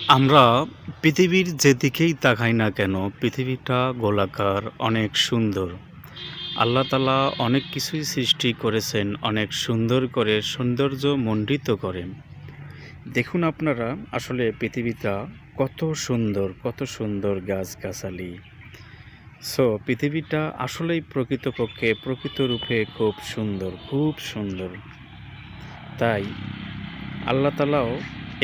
আমরা পৃথিবীর যেদিকেই তাকাই না কেন, পৃথিবীটা গোলাকার, অনেক সুন্দর। আল্লাহ তাআলা অনেক কিছুই সৃষ্টি করেছেন, অনেক সুন্দর করে সৌন্দর্যমণ্ডিত করেন। দেখুন আপনারা আসলে পৃথিবীটা কত সুন্দর গাছগাছালি। পৃথিবীটা আসলেই প্রকৃতপক্ষে প্রকৃত রূপে খুব সুন্দর। তাই আল্লাহ তাআলাও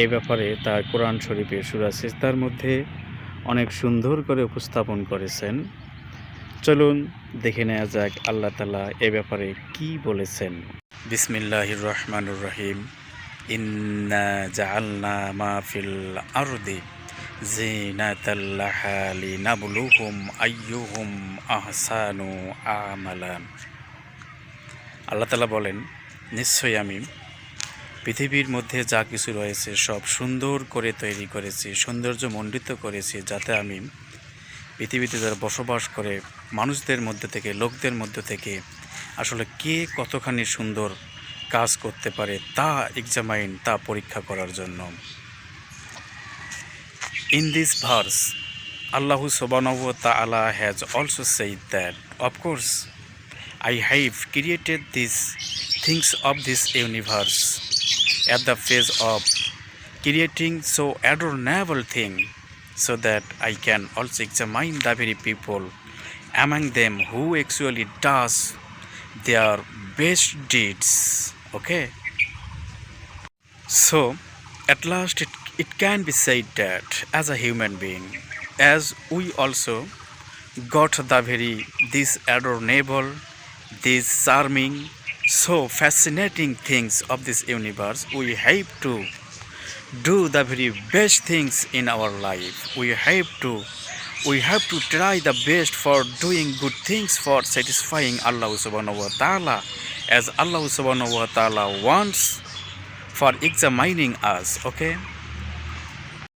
এ ব্যাপারে তার কোরআন শরীফে সূরা সিজদার মধ্যে অনেক সুন্দর করে উপস্থাপন করেছেন। চলুন দেখে নেওয়া যাক আল্লাহ তাআলা এ ব্যাপারে কি বলেছেন। বিসমিল্লাহির রহমানির রহিম। ইন্না জাআলনা মা ফিল আরদি জিনাতাল লাহা লিনাবলুহুম আইয়ুহুম আহসানু আমালা। আল্লাহ তাআলা বলেন, নিশ্চয়ই আমি পৃথিবীর মধ্যে যা কিছু রয়েছে সব সুন্দর করে তৈরি করেছি, সৌন্দর্যমণ্ডিত করেছি, যাতে আমি পৃথিবীতে যারা বসবাস করে মানুষদের মধ্যে থেকে, লোকদের মধ্যে থেকে আসলে কে কতখানি সুন্দর কাজ করতে পারে তা পরীক্ষা করার জন্য। ইন দিস ভার্স আল্লাহু সুবহানাহু ওয়া তাআলা has also said that of course I have created these things of this universe at the phase of creating so adorable thing, so that I can also examine the very people among them who actually does their best deeds. Okay, so at last it can be said that as a human being, as we also got the very this adorable, these charming, so fascinating things of this universe, we have to do the very best things in our life. We have to try the best for doing good things for satisfying Allah subhanahu wa ta'ala, as Allah subhanahu wa ta'ala wants for examining us. Okay,